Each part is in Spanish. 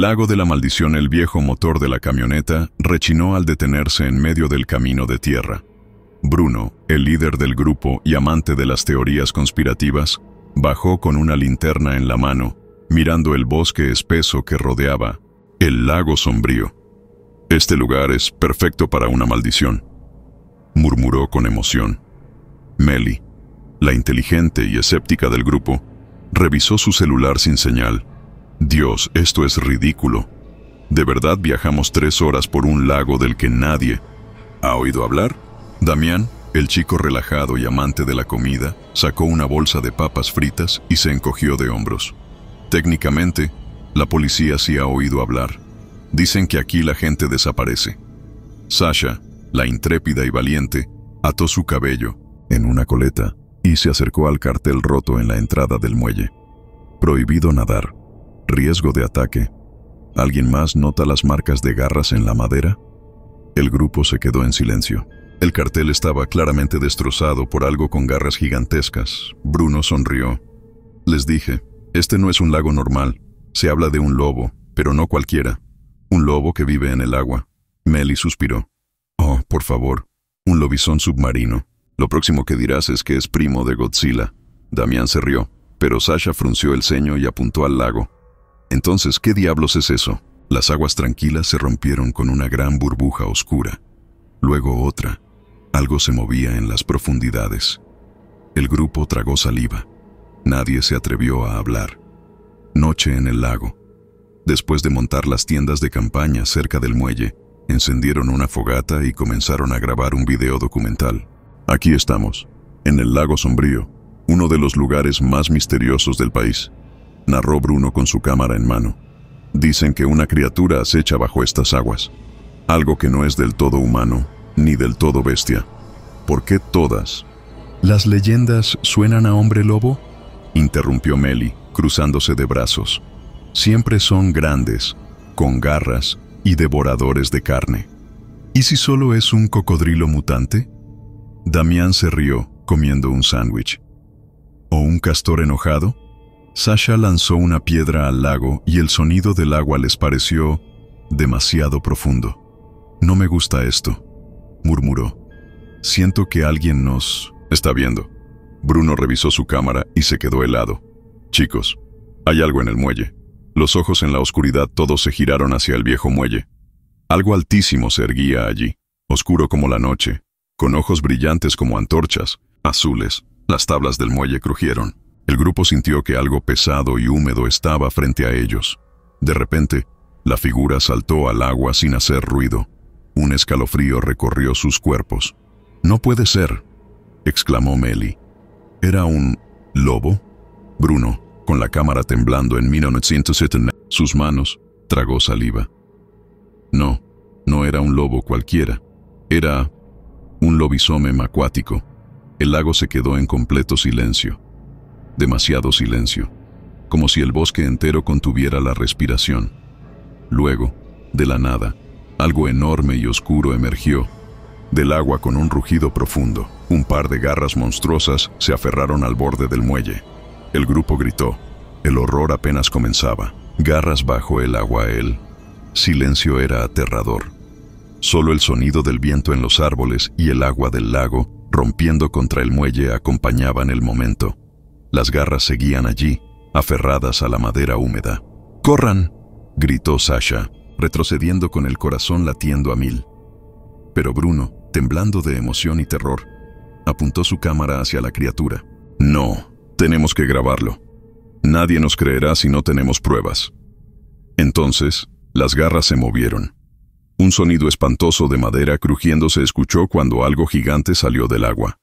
el lago de la maldición. El viejo motor de la camioneta rechinó al detenerse en medio del camino de tierra. Bruno, el líder del grupo y amante de las teorías conspirativas, bajó con una linterna en la mano, mirando el bosque espeso que rodeaba el lago sombrío. «Este lugar es perfecto para una maldición», murmuró con emoción. Melly, la inteligente y escéptica del grupo, revisó su celular sin señal. «Dios, esto es ridículo. ¿De verdad viajamos 3 horas por un lago del que nadie ha oído hablar?» Damián, el chico relajado y amante de la comida, sacó una bolsa de papas fritas y se encogió de hombros. «Técnicamente, la policía sí ha oído hablar. Dicen que aquí la gente desaparece». Sasha, la intrépida y valiente, ató su cabello en una coleta y se acercó al cartel roto en la entrada del muelle. «Prohibido nadar. Riesgo de ataque. ¿Alguien más nota las marcas de garras en la madera?» El grupo se quedó en silencio. El cartel estaba claramente destrozado por algo con garras gigantescas. Bruno sonrió. «Les dije, este no es un lago normal. Se habla de un lobo, pero no cualquiera. Un lobo que vive en el agua». Melly suspiró. «Oh, por favor, un lobizón submarino. Lo próximo que dirás es que es primo de Godzilla». Damián se rió, pero Sasha frunció el ceño y apuntó al lago. «Entonces, ¿qué diablos es eso?» Las aguas tranquilas se rompieron con una gran burbuja oscura. Luego otra. Algo se movía en las profundidades. El grupo tragó saliva. Nadie se atrevió a hablar. Noche en el lago. Después de montar las tiendas de campaña cerca del muelle, encendieron una fogata y comenzaron a grabar un video documental. «Aquí estamos, en el lago sombrío, uno de los lugares más misteriosos del país», narró Bruno con su cámara en mano. «Dicen que una criatura acecha bajo estas aguas. Algo que no es del todo humano, ni del todo bestia». «¿Por qué todas las leyendas suenan a hombre lobo?», interrumpió Melly, cruzándose de brazos. «Siempre son grandes, con garras y devoradores de carne. ¿Y si solo es un cocodrilo mutante?». Damián se rió, comiendo un sándwich. «¿O un castor enojado?». Sasha lanzó una piedra al lago y el sonido del agua les pareció demasiado profundo. «No me gusta esto», murmuró. «Siento que alguien nos está viendo». Bruno revisó su cámara y se quedó helado. «Chicos, hay algo en el muelle». Los ojos en la oscuridad todos se giraron hacia el viejo muelle. Algo altísimo se erguía allí, oscuro como la noche, con ojos brillantes como antorchas, azules. Las tablas del muelle crujieron. El grupo sintió que algo pesado y húmedo estaba frente a ellos. De repente, la figura saltó al agua sin hacer ruido. Un escalofrío recorrió sus cuerpos. «No puede ser», exclamó Melly. «¿Era un lobo?». Bruno, con la cámara temblando en 1970, sus manos, tragó saliva. No, no era un lobo cualquiera. Era un lobisomem acuático. El lago se quedó en completo silencio. Demasiado silencio, como si el bosque entero contuviera la respiración. Luego, de la nada, algo enorme y oscuro emergió del agua con un rugido profundo. Un par de garras monstruosas se aferraron al borde del muelle. El grupo gritó. El horror apenas comenzaba. Garras bajo el agua. El silencio era aterrador. Solo el sonido del viento en los árboles y el agua del lago rompiendo contra el muelle acompañaban el momento. Las garras seguían allí, aferradas a la madera húmeda. «¡Corran!», gritó Sasha, retrocediendo con el corazón latiendo a 1000. Pero Bruno, temblando de emoción y terror, apuntó su cámara hacia la criatura. «No, tenemos que grabarlo. Nadie nos creerá si no tenemos pruebas». Entonces, las garras se movieron. Un sonido espantoso de madera crujiendo se escuchó cuando algo gigante salió del agua.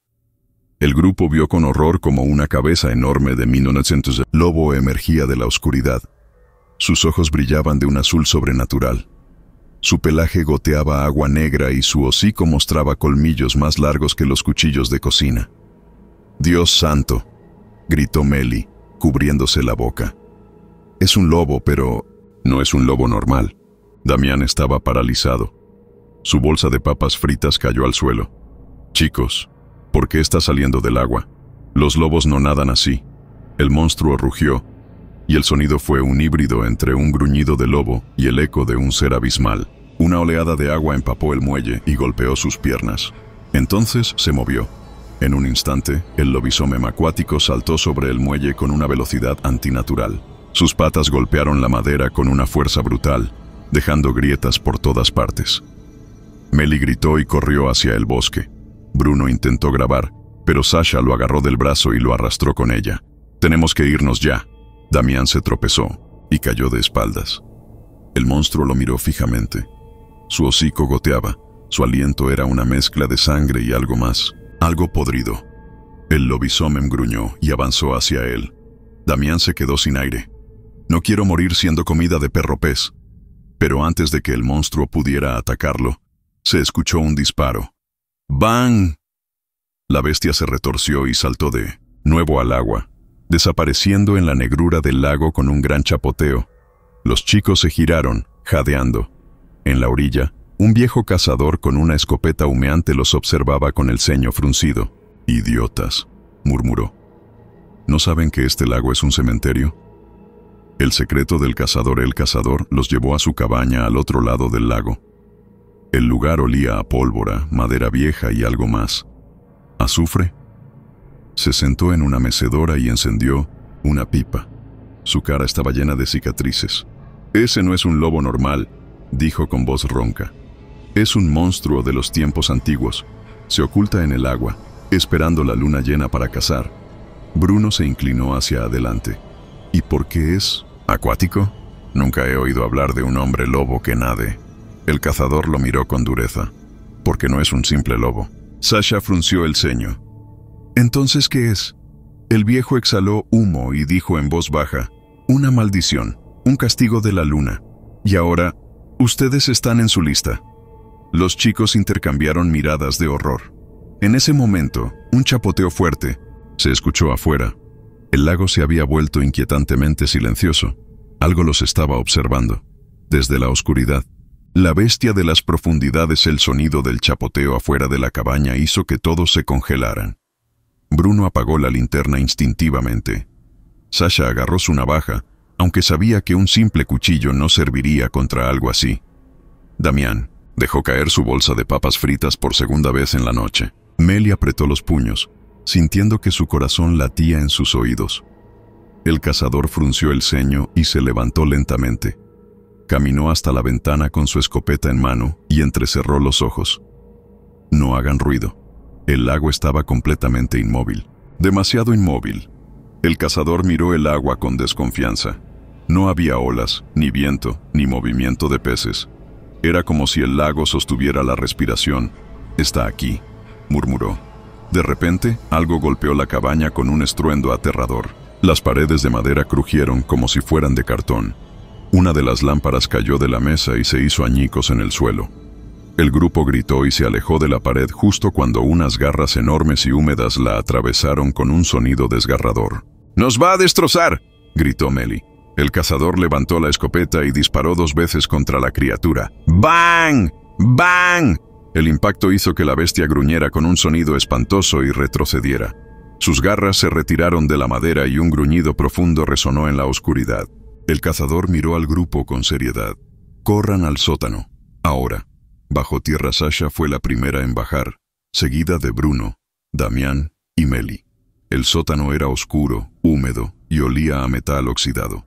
El grupo vio con horror como una cabeza enorme de 1900 lobo emergía de la oscuridad. Sus ojos brillaban de un azul sobrenatural. Su pelaje goteaba agua negra y su hocico mostraba colmillos más largos que los cuchillos de cocina. «Dios santo», gritó Melly, cubriéndose la boca. «Es un lobo, pero no es un lobo normal». Damián estaba paralizado. Su bolsa de papas fritas cayó al suelo. «Chicos, ¿por qué está saliendo del agua? Los lobos no nadan así». El monstruo rugió. y el sonido fue un híbrido entre un gruñido de lobo y el eco de un ser abismal. Una oleada de agua empapó el muelle y golpeó sus piernas. Entonces se movió. En un instante, el lobisomem acuático saltó sobre el muelle con una velocidad antinatural. Sus patas golpearon la madera con una fuerza brutal, dejando grietas por todas partes. Melly gritó y corrió hacia el bosque. Bruno intentó grabar, pero Sasha lo agarró del brazo y lo arrastró con ella. «Tenemos que irnos ya». Damián se tropezó y cayó de espaldas. El monstruo lo miró fijamente. Su hocico goteaba. Su aliento era una mezcla de sangre y algo más, algo podrido. El lobisomem gruñó y avanzó hacia él. Damián se quedó sin aire. «No quiero morir siendo comida de perro pez». Pero antes de que el monstruo pudiera atacarlo, se escuchó un disparo. ¡Bang! La bestia se retorció y saltó de nuevo al agua, desapareciendo en la negrura del lago con un gran chapoteo. Los chicos se giraron, jadeando. En la orilla, un viejo cazador con una escopeta humeante los observaba con el ceño fruncido. «Idiotas», murmuró. ¿No saben que este lago es un cementerio? El secreto del cazador El Cazador los llevó a su cabaña al otro lado del lago. El lugar olía a pólvora, madera vieja y algo más. ¿Azufre? Se sentó en una mecedora y encendió una pipa. Su cara estaba llena de cicatrices. «Ese no es un lobo normal», dijo con voz ronca. «Es un monstruo de los tiempos antiguos. Se oculta en el agua, esperando la luna llena para cazar». Bruno se inclinó hacia adelante. «¿Y por qué es acuático? Nunca he oído hablar de un hombre lobo que nade». El cazador lo miró con dureza. «Porque no es un simple lobo». Sasha frunció el ceño. «¿Entonces qué es?» El viejo exhaló humo y dijo en voz baja: «Una maldición, un castigo de la luna. Y ahora, ustedes están en su lista». Los chicos intercambiaron miradas de horror. En ese momento, un chapoteo fuerte se escuchó afuera. El lago se había vuelto inquietantemente silencioso. Algo los estaba observando. Desde la oscuridad, la bestia de las profundidades, el sonido del chapoteo afuera de la cabaña hizo que todos se congelaran. Bruno apagó la linterna instintivamente. Sasha agarró su navaja, aunque sabía que un simple cuchillo no serviría contra algo así. Damián dejó caer su bolsa de papas fritas por segunda vez en la noche. Melly apretó los puños, sintiendo que su corazón latía en sus oídos. El cazador frunció el ceño y se levantó lentamente. Caminó hasta la ventana con su escopeta en mano y entrecerró los ojos. «No hagan ruido». El lago estaba completamente inmóvil. Demasiado inmóvil. El cazador miró el agua con desconfianza. No había olas, ni viento, ni movimiento de peces. Era como si el lago sostuviera la respiración. «Está aquí», murmuró. De repente, algo golpeó la cabaña con un estruendo aterrador. Las paredes de madera crujieron como si fueran de cartón. Una de las lámparas cayó de la mesa y se hizo añicos en el suelo. El grupo gritó y se alejó de la pared justo cuando unas garras enormes y húmedas la atravesaron con un sonido desgarrador. «¡Nos va a destrozar!», gritó Melly. El cazador levantó la escopeta y disparó 2 veces contra la criatura. ¡Bang! ¡Bang! El impacto hizo que la bestia gruñera con un sonido espantoso y retrocediera. Sus garras se retiraron de la madera y un gruñido profundo resonó en la oscuridad. El cazador miró al grupo con seriedad. «Corran al sótano, ahora». Bajo tierra Sasha fue la primera en bajar, seguida de Bruno, Damián y Melly. El sótano era oscuro, húmedo y olía a metal oxidado.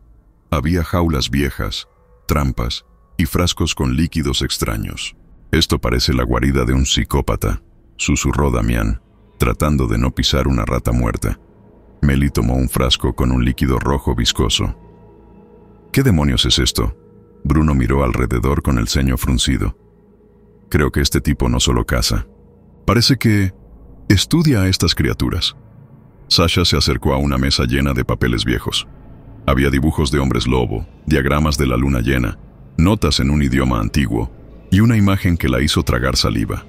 Había jaulas viejas, trampas y frascos con líquidos extraños. «Esto parece la guarida de un psicópata», susurró Damián, tratando de no pisar una rata muerta. Melly tomó un frasco con un líquido rojo viscoso. «¿Qué demonios es esto?». Bruno miró alrededor con el ceño fruncido. «Creo que este tipo no solo caza. Parece que estudia a estas criaturas». Sasha se acercó a una mesa llena de papeles viejos. Había dibujos de hombres lobo, diagramas de la luna llena, notas en un idioma antiguo y una imagen que la hizo tragar saliva.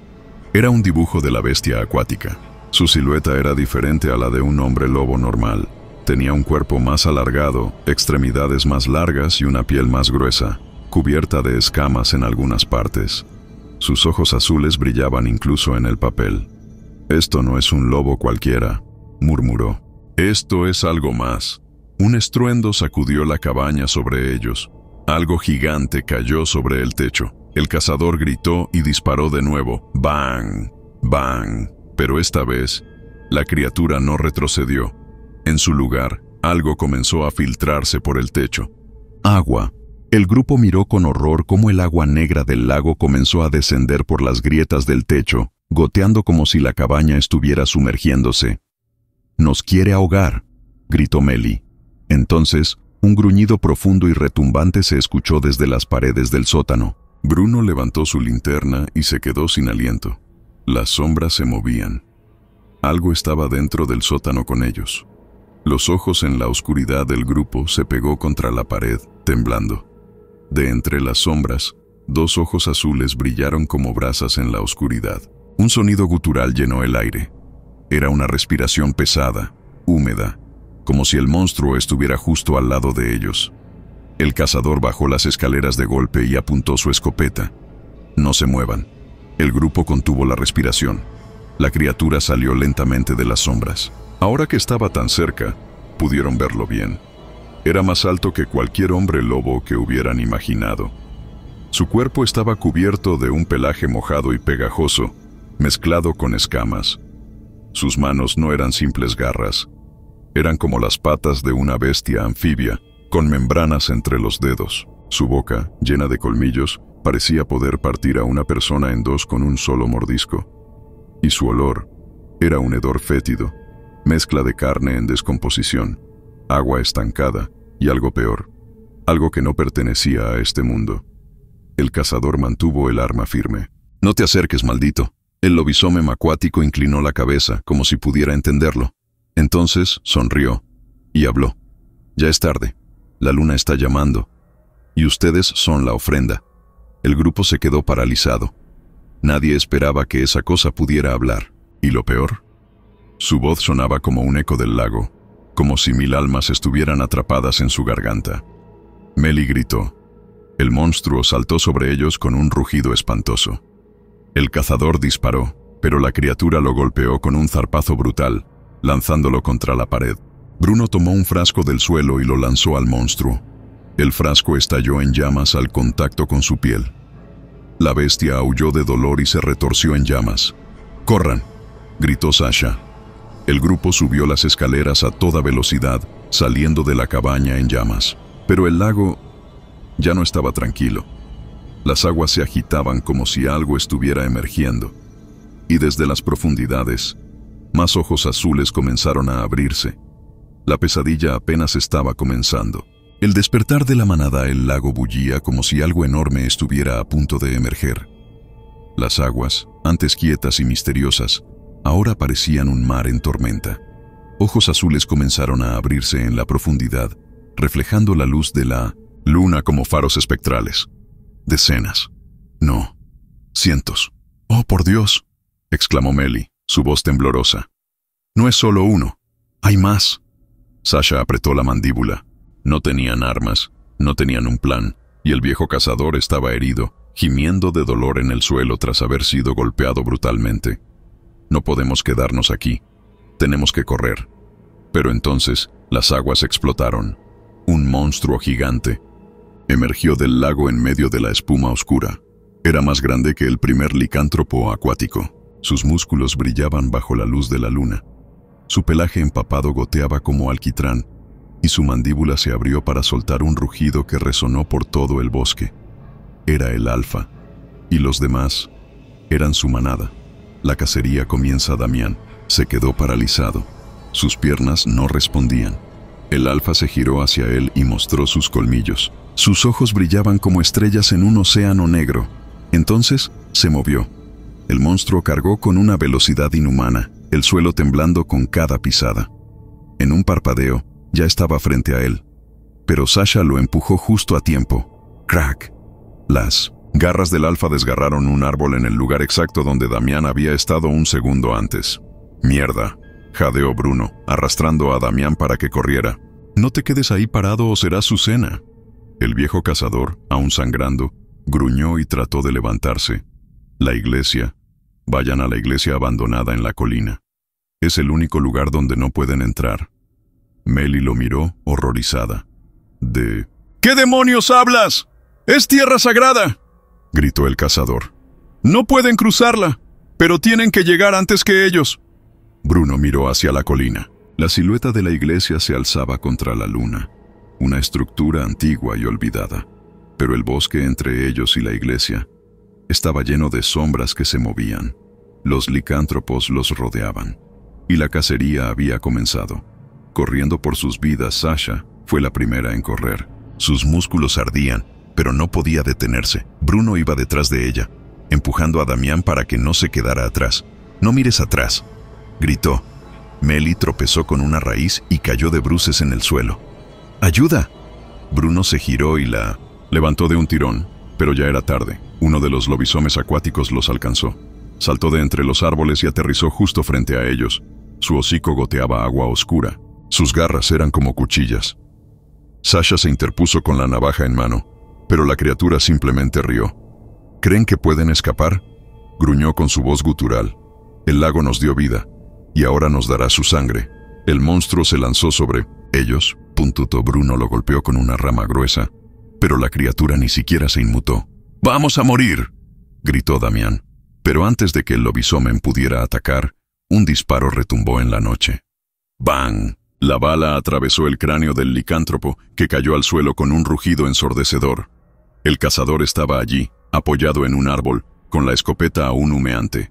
Era un dibujo de la bestia acuática. Su silueta era diferente a la de un hombre lobo normal. Tenía un cuerpo más alargado, extremidades más largas y una piel más gruesa, cubierta de escamas en algunas partes. Sus ojos azules brillaban incluso en el papel. «Esto no es un lobo cualquiera», murmuró. «Esto es algo más. Un estruendo sacudió la cabaña sobre ellos. Algo gigante cayó sobre el techo. El cazador gritó y disparó de nuevo. ¡Bang! ¡Bang! Pero esta vez, la criatura no retrocedió. En su lugar, algo comenzó a filtrarse por el techo. Agua. El grupo miró con horror cómo el agua negra del lago comenzó a descender por las grietas del techo, goteando como si la cabaña estuviera sumergiéndose. «¡Nos quiere ahogar!», gritó Melly. Entonces, un gruñido profundo y retumbante se escuchó desde las paredes del sótano. Bruno levantó su linterna y se quedó sin aliento. Las sombras se movían. Algo estaba dentro del sótano con ellos. Los ojos en la oscuridad del grupo se pegó contra la pared, temblando. De entre las sombras, 2 ojos azules brillaron como brasas en la oscuridad. Un sonido gutural llenó el aire. Era una respiración pesada, húmeda, como si el monstruo estuviera justo al lado de ellos. El cazador bajó las escaleras de golpe y apuntó su escopeta. «No se muevan». El grupo contuvo la respiración. La criatura salió lentamente de las sombras. Ahora que estaba tan cerca, pudieron verlo bien. Era más alto que cualquier hombre lobo que hubieran imaginado. Su cuerpo estaba cubierto de un pelaje mojado y pegajoso, mezclado con escamas. Sus manos no eran simples garras. Eran como las patas de una bestia anfibia, con membranas entre los dedos. Su boca, llena de colmillos, parecía poder partir a una persona en 2 con un solo mordisco. Y su olor era un hedor fétido, mezcla de carne en descomposición, agua estancada y algo peor, algo que no pertenecía a este mundo. El cazador mantuvo el arma firme. «No te acerques, maldito». El lobisomem acuático inclinó la cabeza, como si pudiera entenderlo. Entonces sonrió y habló. «Ya es tarde. La luna está llamando. Y ustedes son la ofrenda». El grupo se quedó paralizado. Nadie esperaba que esa cosa pudiera hablar. ¿Y lo peor? Su voz sonaba como un eco del lago, como si 1000 almas estuvieran atrapadas en su garganta. Melly gritó. El monstruo saltó sobre ellos con un rugido espantoso. El cazador disparó, pero la criatura lo golpeó con un zarpazo brutal, lanzándolo contra la pared. Bruno tomó un frasco del suelo y lo lanzó al monstruo. El frasco estalló en llamas al contacto con su piel. La bestia aulló de dolor y se retorció en llamas. «¡Corran!», gritó Sasha. El grupo subió las escaleras a toda velocidad, saliendo de la cabaña en llamas. Pero el lago ya no estaba tranquilo. Las aguas se agitaban como si algo estuviera emergiendo. Y desde las profundidades, más ojos azules comenzaron a abrirse. La pesadilla apenas estaba comenzando. El despertar de la manada, el lago bullía como si algo enorme estuviera a punto de emerger. Las aguas, antes quietas y misteriosas, ahora parecían un mar en tormenta. Ojos azules comenzaron a abrirse en la profundidad, reflejando la luz de la luna como faros espectrales. Decenas. No. Cientos. «¡Oh, por Dios!», exclamó Melly, su voz temblorosa. «No es solo uno. Hay más». Sasha apretó la mandíbula. No tenían armas, no tenían un plan, y el viejo cazador estaba herido, gimiendo de dolor en el suelo tras haber sido golpeado brutalmente. «No podemos quedarnos aquí. Tenemos que correr». Pero entonces las aguas explotaron. Un monstruo gigante emergió del lago en medio de la espuma oscura. Era más grande que el primer licántropo acuático. Sus músculos brillaban bajo la luz de la luna. Su pelaje empapado goteaba como alquitrán, y su mandíbula se abrió para soltar un rugido que resonó por todo el bosque. Era el alfa, y los demás eran su manada. La cacería comienza. Damián se quedó paralizado. Sus piernas no respondían. El alfa se giró hacia él y mostró sus colmillos. Sus ojos brillaban como estrellas en un océano negro. Entonces se movió. El monstruo cargó con una velocidad inhumana, el suelo temblando con cada pisada. En un parpadeo, ya estaba frente a él. Pero Sasha lo empujó justo a tiempo. ¡Crack! Las garras del alfa desgarraron un árbol en el lugar exacto donde Damián había estado un segundo antes. «¡Mierda!», jadeó Bruno, arrastrando a Damián para que corriera. «No te quedes ahí parado o será su cena». El viejo cazador, aún sangrando, gruñó y trató de levantarse. «La iglesia. Vayan a la iglesia abandonada en la colina. Es el único lugar donde no pueden entrar». Melly lo miró, horrorizada. ¿Qué demonios hablas? ¡Es tierra sagrada!, gritó el cazador. No pueden cruzarla, pero tienen que llegar antes que ellos. Bruno miró hacia la colina. La silueta de la iglesia se alzaba contra la luna, una estructura antigua y olvidada. Pero el bosque entre ellos y la iglesia estaba lleno de sombras que se movían. Los licántropos los rodeaban, y la cacería había comenzado. Corriendo por sus vidas, Sasha fue la primera en correr. Sus músculos ardían, pero no podía detenerse. Bruno iba detrás de ella, empujando a Damián para que no se quedara atrás. «No mires atrás», gritó. Melly tropezó con una raíz y cayó de bruces en el suelo. «¡Ayuda!». Bruno se giró y la levantó de un tirón, pero ya era tarde. Uno de los lobisomes acuáticos los alcanzó. Saltó de entre los árboles y aterrizó justo frente a ellos. Su hocico goteaba agua oscura. Sus garras eran como cuchillas. Sasha se interpuso con la navaja en mano, pero la criatura simplemente rió. «¿Creen que pueden escapar?», gruñó con su voz gutural. «El lago nos dio vida, y ahora nos dará su sangre». El monstruo se lanzó sobre ellos. Bruno lo golpeó con una rama gruesa, pero la criatura ni siquiera se inmutó. «¡Vamos a morir!», gritó Damián. Pero antes de que el lobisomen pudiera atacar, un disparo retumbó en la noche. ¡Bang! La bala atravesó el cráneo del licántropo, que cayó al suelo con un rugido ensordecedor. El cazador estaba allí, apoyado en un árbol, con la escopeta aún humeante.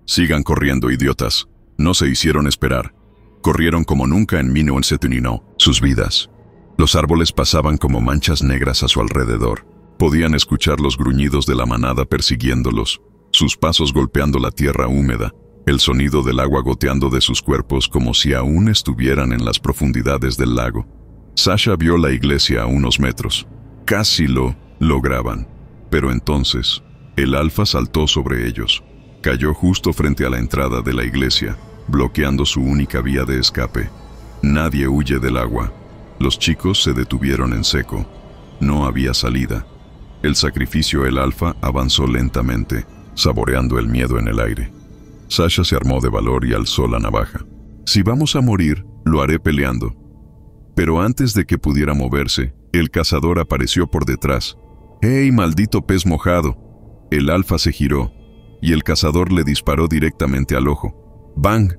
«Sigan corriendo, idiotas». No se hicieron esperar. Corrieron como nunca en 1971, sus vidas. Los árboles pasaban como manchas negras a su alrededor. Podían escuchar los gruñidos de la manada persiguiéndolos, sus pasos golpeando la tierra húmeda, el sonido del agua goteando de sus cuerpos como si aún estuvieran en las profundidades del lago. Sasha vio la iglesia a unos metros. Casi lo lograban. Pero entonces, el alfa saltó sobre ellos. Cayó justo frente a la entrada de la iglesia, bloqueando su única vía de escape. Nadie huye del agua. Los chicos se detuvieron en seco. No había salida. El sacrificio el alfa avanzó lentamente, saboreando el miedo en el aire. Sasha se armó de valor y alzó la navaja. «Si vamos a morir, lo haré peleando». Pero antes de que pudiera moverse, el cazador apareció por detrás. «¡Hey, maldito pez mojado!». El alfa se giró, y el cazador le disparó directamente al ojo. ¡Bang!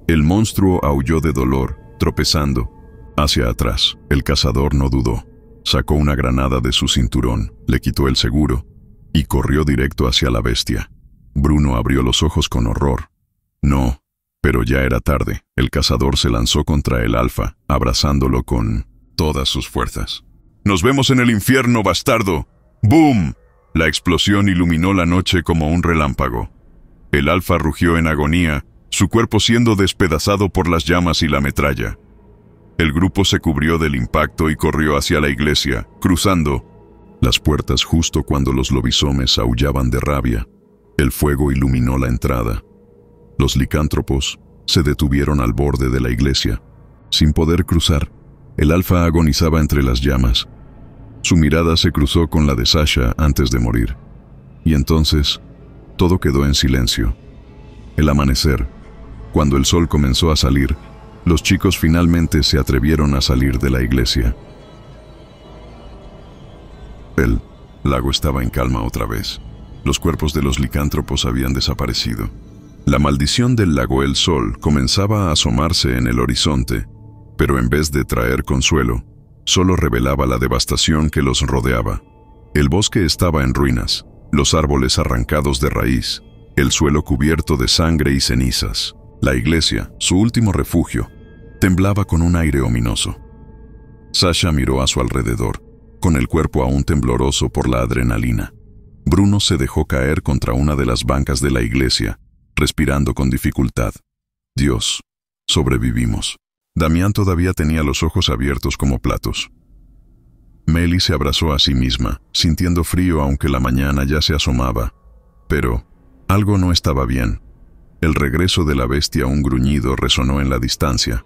El monstruo aulló de dolor, tropezando. Hacia atrás, el cazador no dudó. Sacó una granada de su cinturón, le quitó el seguro y corrió directo hacia la bestia. Bruno abrió los ojos con horror. No, pero ya era tarde. El cazador se lanzó contra el alfa, abrazándolo con todas sus fuerzas. «¡Nos vemos en el infierno, bastardo!». ¡Boom! La explosión iluminó la noche como un relámpago. El alfa rugió en agonía, su cuerpo siendo despedazado por las llamas y la metralla. El grupo se cubrió del impacto y corrió hacia la iglesia, cruzando las puertas justo cuando los lobisomes aullaban de rabia. El fuego iluminó la entrada. Los licántropos se detuvieron al borde de la iglesia. Sin poder cruzar, el alfa agonizaba entre las llamas. Su mirada se cruzó con la de Sasha antes de morir. Y entonces, todo quedó en silencio. El amanecer, cuando el sol comenzó a salir, los chicos finalmente se atrevieron a salir de la iglesia. El lago estaba en calma otra vez. Los cuerpos de los licántropos habían desaparecido. La maldición del lago El Sol comenzaba a asomarse en el horizonte, pero en vez de traer consuelo, solo revelaba la devastación que los rodeaba. El bosque estaba en ruinas, los árboles arrancados de raíz, el suelo cubierto de sangre y cenizas. La iglesia, su último refugio, temblaba con un aire ominoso. Sasha miró a su alrededor, con el cuerpo aún tembloroso por la adrenalina. Bruno se dejó caer contra una de las bancas de la iglesia, respirando con dificultad. Dios, sobrevivimos. Damián todavía tenía los ojos abiertos como platos. Melly se abrazó a sí misma, sintiendo frío aunque la mañana ya se asomaba. Pero algo no estaba bien. El regreso de la bestia, un gruñido, resonó en la distancia.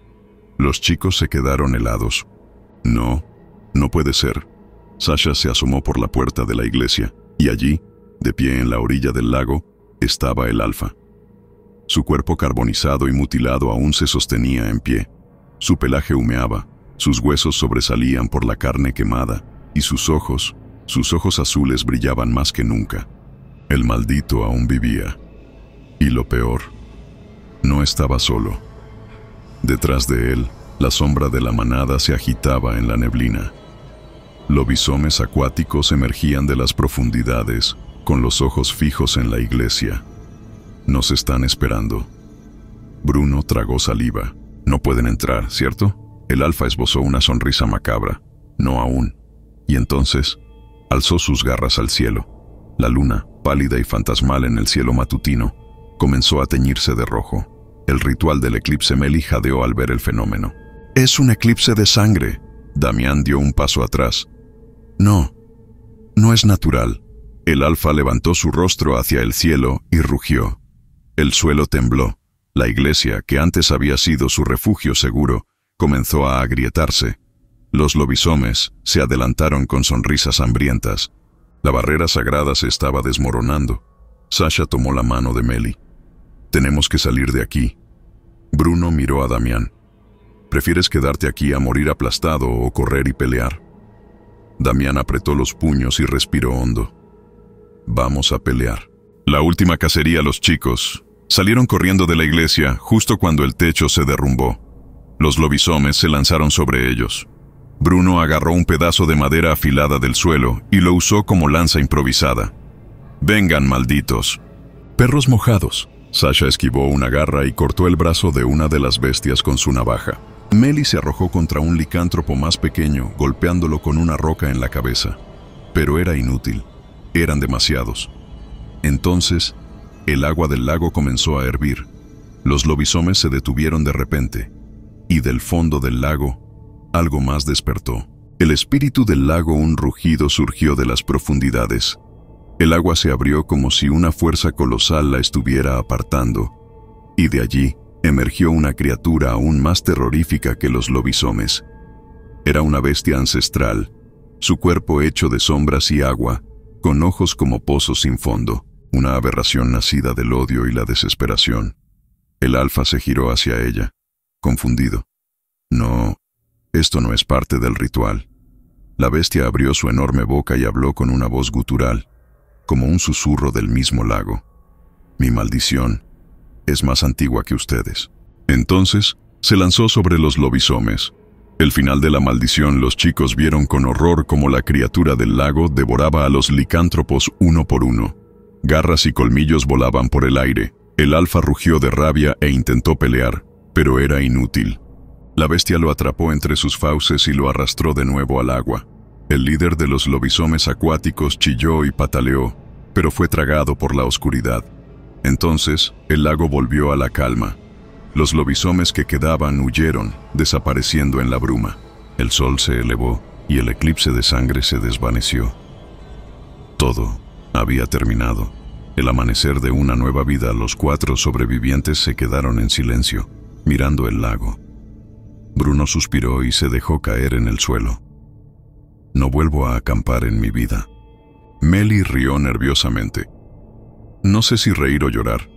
Los chicos se quedaron helados. No puede ser. Sasha se asomó por la puerta de la iglesia, y allí, de pie en la orilla del lago, estaba el alfa. Su cuerpo carbonizado y mutilado aún se sostenía en pie. Su pelaje humeaba, sus huesos sobresalían por la carne quemada, y sus ojos azules brillaban más que nunca. El maldito aún vivía. Y lo peor, no estaba solo. Detrás de él, la sombra de la manada se agitaba en la neblina. Lobisomes acuáticos emergían de las profundidades, con los ojos fijos en la iglesia. Nos están esperando. Bruno tragó saliva. No pueden entrar, ¿cierto? El alfa esbozó una sonrisa macabra. No aún. Y entonces, alzó sus garras al cielo. La luna, pálida y fantasmal en el cielo matutino, comenzó a teñirse de rojo. El ritual del eclipse Meli jadeó al ver el fenómeno. «Es un eclipse de sangre». Damián dio un paso atrás. «No, no es natural». El alfa levantó su rostro hacia el cielo y rugió. El suelo tembló. La iglesia, que antes había sido su refugio seguro, comenzó a agrietarse. Los lobisomes se adelantaron con sonrisas hambrientas. La barrera sagrada se estaba desmoronando. Sasha tomó la mano de Meli. «Tenemos que salir de aquí». Bruno miró a Damián. «¿Prefieres quedarte aquí a morir aplastado o correr y pelear?» Damián apretó los puños y respiró hondo. «Vamos a pelear». La última cacería, los chicos salieron corriendo de la iglesia justo cuando el techo se derrumbó. Los lobisomes se lanzaron sobre ellos. Bruno agarró un pedazo de madera afilada del suelo y lo usó como lanza improvisada. «Vengan, malditos». «Perros mojados». Sasha esquivó una garra y cortó el brazo de una de las bestias con su navaja. Meli se arrojó contra un licántropo más pequeño, golpeándolo con una roca en la cabeza. Pero era inútil. Eran demasiados. Entonces, el agua del lago comenzó a hervir. Los lobisomes se detuvieron de repente, y del fondo del lago, algo más despertó. El espíritu del lago, un rugido surgió de las profundidades. El agua se abrió como si una fuerza colosal la estuviera apartando, y de allí emergió una criatura aún más terrorífica que los lobisomes. Era una bestia ancestral, su cuerpo hecho de sombras y agua, con ojos como pozos sin fondo, una aberración nacida del odio y la desesperación. El alfa se giró hacia ella, confundido. «No, esto no es parte del ritual». La bestia abrió su enorme boca y habló con una voz gutural, como un susurro del mismo lago. «Mi maldición es más antigua que ustedes». Entonces se lanzó sobre los lobisomes. El final de la maldición, los chicos vieron con horror cómo la criatura del lago devoraba a los licántropos uno por uno. Garras y colmillos volaban por el aire. El alfa rugió de rabia e intentó pelear, pero era inútil. La bestia lo atrapó entre sus fauces y lo arrastró de nuevo al agua. El líder de los lobisomes acuáticos chilló y pataleó, pero fue tragado por la oscuridad. Entonces, el lago volvió a la calma. Los lobisomes que quedaban huyeron, desapareciendo en la bruma. El sol se elevó y el eclipse de sangre se desvaneció. Todo había terminado. El amanecer de una nueva vida, los 4 sobrevivientes se quedaron en silencio, mirando el lago. Bruno suspiró y se dejó caer en el suelo. «No vuelvo a acampar en mi vida». Meli rió nerviosamente. No sé si reír o llorar.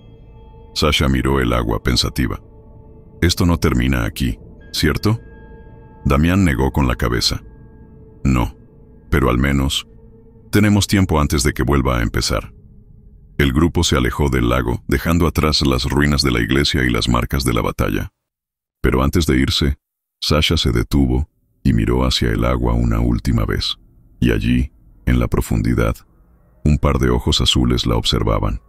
Sasha miró el agua pensativa. «Esto no termina aquí, ¿cierto?» Damián negó con la cabeza. «No, pero al menos tenemos tiempo antes de que vuelva a empezar». El grupo se alejó del lago, dejando atrás las ruinas de la iglesia y las marcas de la batalla. Pero antes de irse, Sasha se detuvo y miró hacia el agua una última vez. Y allí, en la profundidad, un par de ojos azules la observaban.